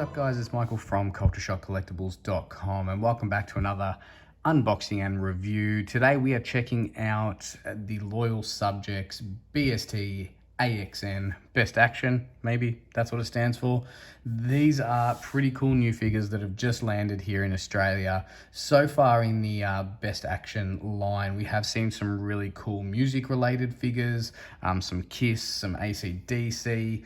up guys, it's Michael from cultureshockcollectables.com and welcome back to another unboxing and review. Today we are checking out the Loyal Subjects BST AXN Best Action, maybe that's what it stands for. These are pretty cool new figures that have just landed here in Australia. So far in the Best Action line, we have seen some really cool music related figures, some Kiss, some AC/DC.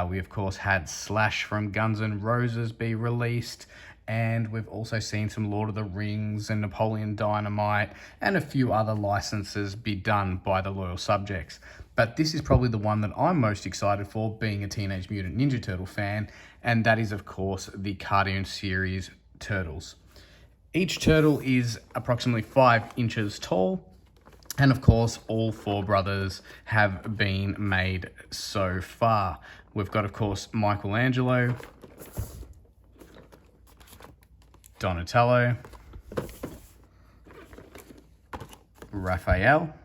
We of course had Slash from Guns N' Roses be released. And we've also seen some Lord of the Rings and Napoleon Dynamite and a few other licenses be done by the Loyal Subjects. But this is probably the one that I'm most excited for, being a Teenage Mutant Ninja Turtle fan, and that is of course the cartoon series Turtles. Each turtle is approximately 5 inches tall, and of course all 4 brothers have been made so far. We've got of course Michelangelo, Donatello, Raphael,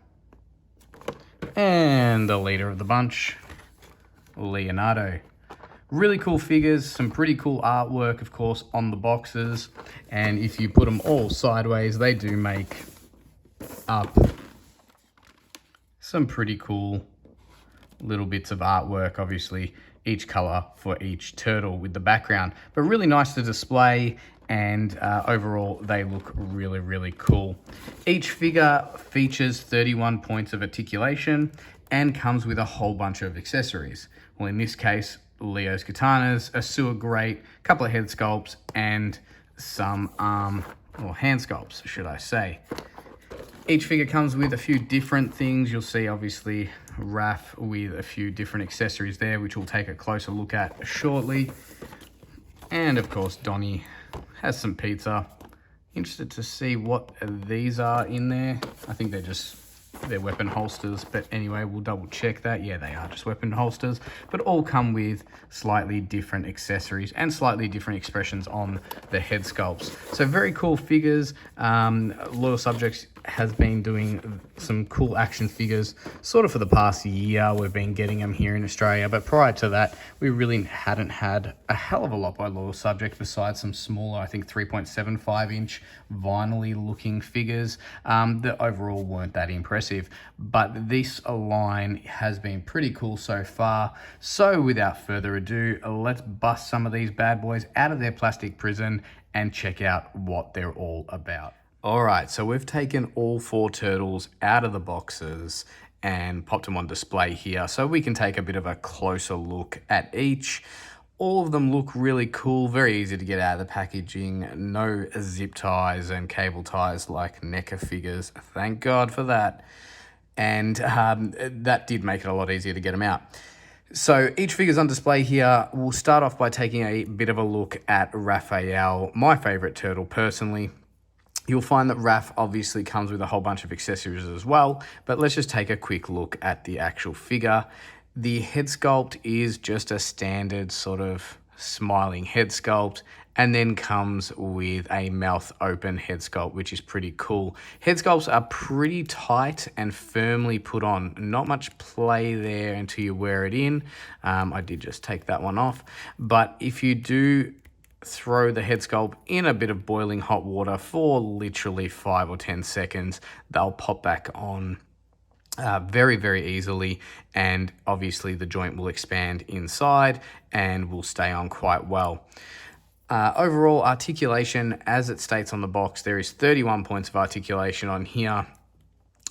and the leader of the bunch, Leonardo. Really cool figures, some pretty cool artwork of course on the boxes, and if you put them all sideways they do make up some pretty cool little bits of artwork, obviously each color for each turtle with the background, but really nice to display. And overall they look really cool. Each figure features 31 points of articulation and comes with a whole bunch of accessories. Well, in this case, Leo's katanas, a sewer grate, a couple of head sculpts, and some arm or hand sculpts, should I say. Each figure comes with a few different things. You'll see obviously Raph with a few different accessories there, which we'll take a closer look at shortly. And of course Donnie has some pizza. Interested to see what these are in there. I think they're weapon holsters, but anyway, we'll double check that. Yeah, they are just weapon holsters, but all come with slightly different accessories and slightly different expressions on the head sculpts. So very cool figures. Loyal Subjects has been doing some cool action figures sort of for the past year. We've been getting them here in Australia, but prior to that we really hadn't had a hell of a lot by Loyal Subjects besides some smaller, I think 3.75 inch vinyl-y looking figures that overall weren't that impressive. But this line has been pretty cool so far. So without further ado, let's bust some of these bad boys out of their plastic prison and check out what they're all about. All right, so we've taken all 4 turtles out of the boxes and popped them on display here so we can take a bit of a closer look at each. All of them look really cool, very easy to get out of the packaging, no zip ties and cable ties like NECA figures, thank God for that. And that did make it a lot easier to get them out. So each figure's on display here. We'll start off by taking a bit of a look at Raphael, my favorite turtle personally. You'll find that Raph obviously comes with a whole bunch of accessories as well, but let's just take a quick look at the actual figure. The head sculpt is just a standard sort of smiling head sculpt, and then comes with a mouth open head sculpt, which is pretty cool. Head sculpts are pretty tight and firmly put on. Not much play there until you wear it in. I did just take that one off, but if you do throw the head sculpt in a bit of boiling hot water for literally 5 or 10 seconds, they'll pop back on very easily, and obviously the joint will expand inside and will stay on quite well. Overall articulation, as it states on the box, there is 31 points of articulation on here.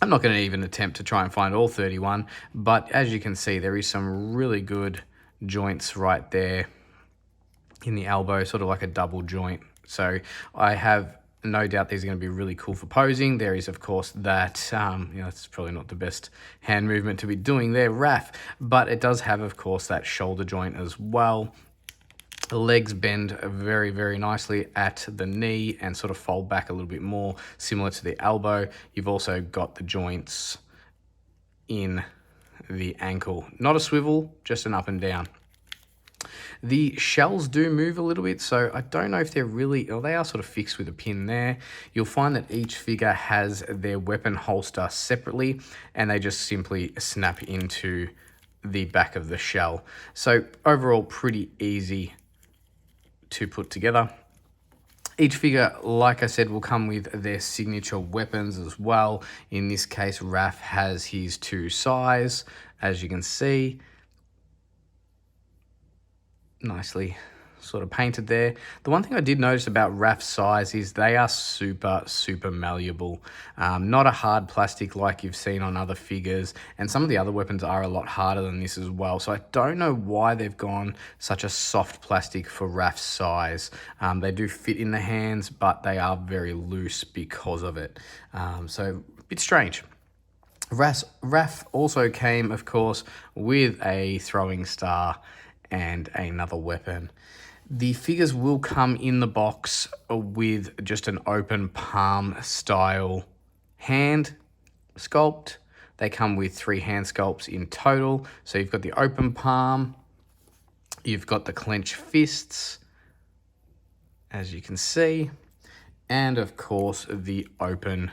I'm not going to even attempt to try and find all 31, but as you can see, there is some really good joints right there in the elbow, sort of like a double joint. So I have no doubt these are going to be really cool for posing. There is of course that, it's probably not the best hand movement to be doing there, Raph, but it does have of course that shoulder joint as well. The legs bend very nicely at the knee and sort of fold back a little bit more, similar to the elbow. You've also got the joints in the ankle. Not a swivel, just an up and down. The shells do move a little bit, so I don't know if they're really, or they are sort of fixed with a pin there. You'll find that each figure has their weapon holster separately, and they just simply snap into the back of the shell. So overall, pretty easy to put together. Each figure, like I said, will come with their signature weapons as well. In this case, Raph has his 2 sais, as you can see. Nicely sort of painted there. The one thing I did notice about Raph's sais is they are super malleable. Not a hard plastic like you've seen on other figures, and some of the other weapons are a lot harder than this as well. So I don't know why they've gone such a soft plastic for Raph's sais. They do fit in the hands, but they are very loose because of it. So a bit strange. Raph also came, of course, with a throwing star and another weapon. The figures will come in the box with just an open palm style hand sculpt. They come with 3 hand sculpts in total. So you've got the open palm, you've got the clenched fists, as you can see, and of course the open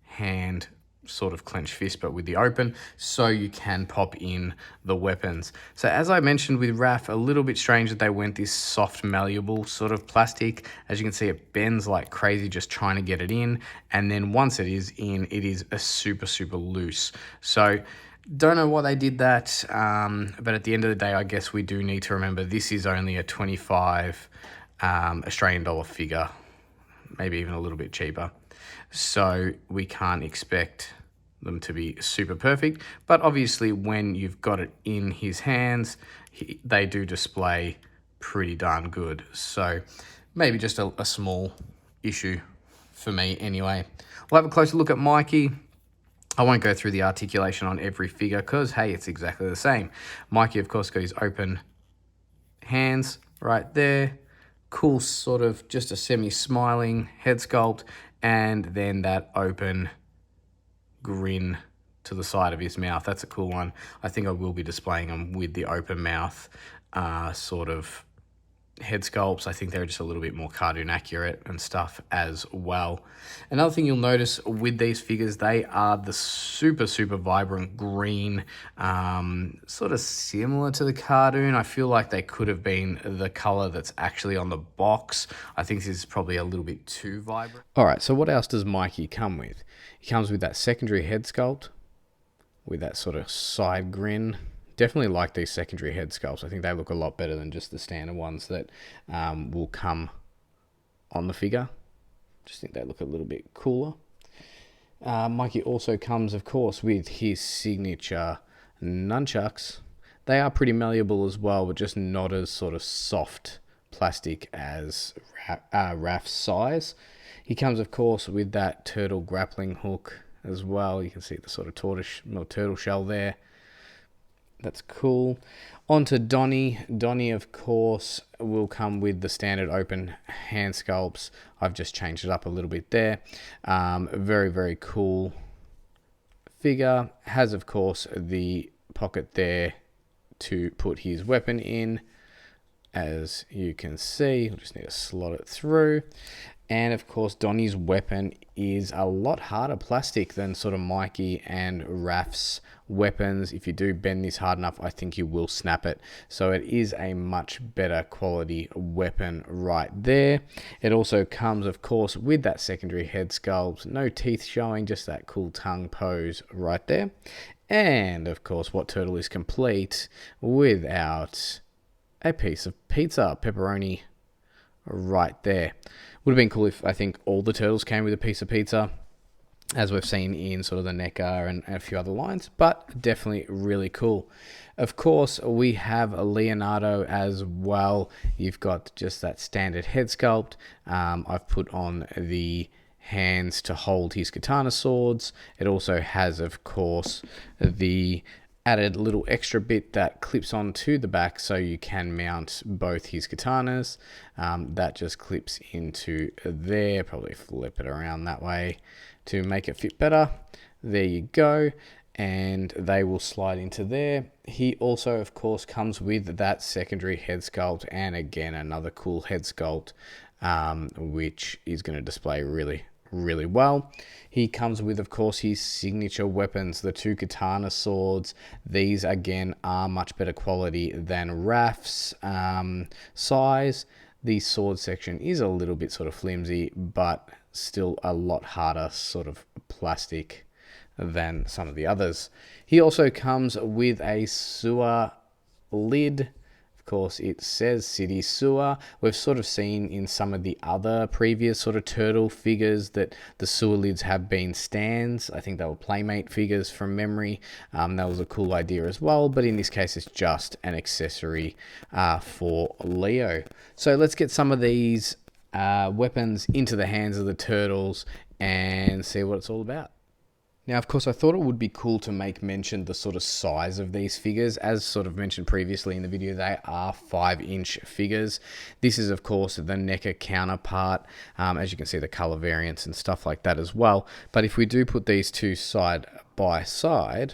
hand sort of clenched fist, but with the open, so you can pop in the weapons. So as I mentioned with Raph, a little bit strange that they went this soft malleable sort of plastic. As you can see, it bends like crazy just trying to get it in, and then once it is in, it is a super loose. So don't know why they did that, but at the end of the day, I guess we do need to remember this is only a 25 Australian dollar figure, maybe even a little bit cheaper. So we can't expect them to be super perfect, but obviously when you've got it in his hands, they do display pretty darn good. So maybe just a small issue for me anyway. We'll have a closer look at Mikey. I won't go through the articulation on every figure because, hey, it's exactly the same. Mikey, of course, got his open hands right there. Cool sort of just a semi-smiling head sculpt, and then that open grin to the side of his mouth. That's a cool one. I think I will be displaying them with the open mouth sort of head sculpts. I think they're just a little bit more cartoon accurate and stuff as well. Another thing you'll notice with these figures, they are the super vibrant green, sort of similar to the cartoon. I feel like they could have been the color that's actually on the box. I think this is probably a little bit too vibrant. All right, so what else does Mikey come with? He comes with that secondary head sculpt with that sort of side grin. Definitely like these secondary head sculpts. I think they look a lot better than just the standard ones that will come on the figure. Just think they look a little bit cooler. Mikey also comes, of course, with his signature nunchucks. They are pretty malleable as well, but just not as sort of soft plastic as Raph's sais. He comes, of course, with that turtle grappling hook as well. You can see the sort of turtle shell there. That's cool. On to Donnie. Donnie, of course, will come with the standard open hand sculpts. I've just changed it up a little bit there. Very cool figure. Has, of course, the pocket there to put his weapon in. As you can see, we'll just need to slot it through. And of course, Donnie's weapon is a lot harder plastic than sort of Mikey and Raph's weapons. If you do bend this hard enough, I think you will snap it. So it is a much better quality weapon right there. It also comes, of course, with that secondary head sculpt. No teeth showing, just that cool tongue pose right there. And of course, what turtle is complete without a piece of pizza, pepperoni right there. Would have been cool if I think all the turtles came with a piece of pizza, as we've seen in sort of the NECA and a few other lines, but definitely really cool. Of course, we have a Leonardo as well. You've got just that standard head sculpt. I've put on the hands to hold his katana swords. It also has, of course, the added little extra bit that clips onto the back so you can mount both his katanas. That just clips into there. Probably flip it around that way to make it fit better. There you go. And they will slide into there. He also, of course, comes with that secondary head sculpt, and again, another cool head sculpt, which is going to display really well. He comes with, of course, his signature weapons, the 2 katana swords. These, again, are much better quality than Raph's sais. The sword section is a little bit sort of flimsy, but still a lot harder sort of plastic than some of the others. He also comes with a sewer lid. Of course, it says City Sewer. We've sort of seen in some of the other previous sort of turtle figures that the sewer lids have been stands. I think they were Playmate figures from memory. That was a cool idea as well, but in this case, it's just an accessory for Leo. So let's get some of these weapons into the hands of the turtles and see what it's all about. Now, of course, I thought it would be cool to make mention the sort of size of these figures. As sort of mentioned previously in the video, they are 5-inch figures. This is, of course, the NECA counterpart. As you can see, the color variants and stuff like that as well. But if we do put these two side by side,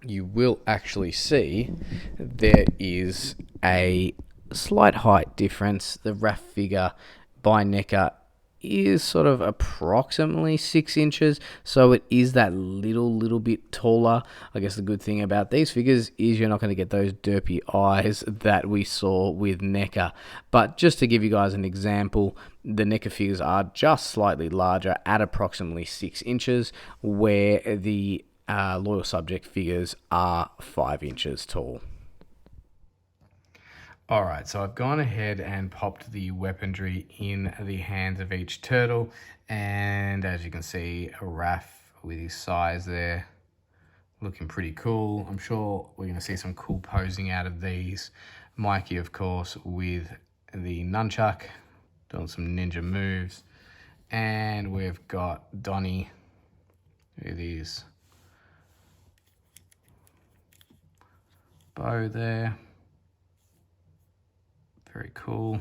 you will actually see there is a slight height difference. The Raph figure by NECA is sort of approximately 6 inches, so it is that little bit taller. I guess the good thing about these figures is you're not going to get those derpy eyes that we saw with NECA. But just to give you guys an example, the NECA figures are just slightly larger at approximately 6 inches, where the Loyal Subject figures are 5 inches tall. Alright, so I've gone ahead and popped the weaponry in the hands of each turtle, and as you can see, Raph with his size there, looking pretty cool. I'm sure we're going to see some cool posing out of these. Mikey, of course, with the nunchuck, doing some ninja moves, and we've got Donnie with his bow there. Very cool.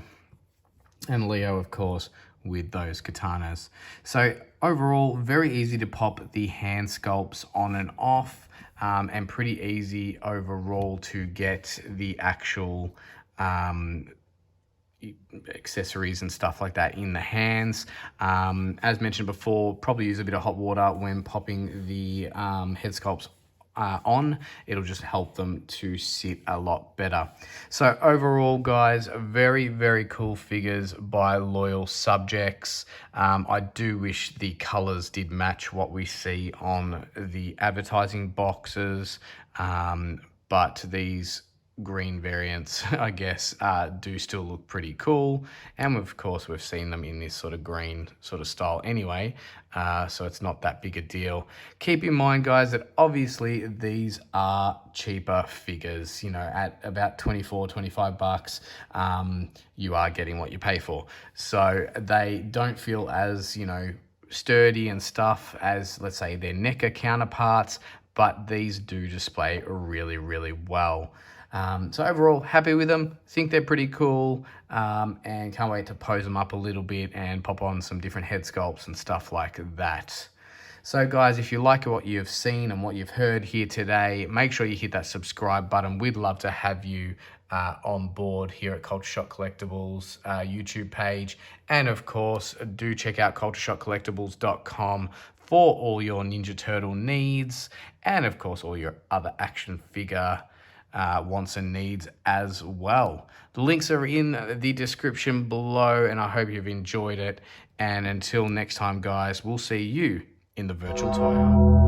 And Leo, of course, with those katanas. So overall, very easy to pop the hand sculpts on and off, and pretty easy overall to get the actual accessories and stuff like that in the hands. As mentioned before, probably use a bit of hot water when popping the head sculpts on. It'll just help them to sit a lot better. So overall, guys, very cool figures by Loyal Subjects. I do wish the colors did match what we see on the advertising boxes, but these green variants, I guess, do still look pretty cool. And of course, we've seen them in this sort of green sort of style anyway, so it's not that big a deal. Keep in mind, guys, that obviously these are cheaper figures. You know, at about 24, 25 bucks, you are getting what you pay for. So they don't feel as, you know, sturdy and stuff as, let's say, their NECA counterparts, but these do display really well. So overall, happy with them. Think they're pretty cool, and can't wait to pose them up a little bit and pop on some different head sculpts and stuff like that. So guys, if you like what you've seen and what you've heard here today, make sure you hit that subscribe button. We'd love to have you on board here at Culture Shock Collectables YouTube page. And of course, do check out cultureshockcollectables.com for all your Ninja Turtle needs, and of course all your other action figure wants and needs as well. The links are in the description below, and I hope you've enjoyed it. And until next time, guys, we'll see you in the virtual toy aisle.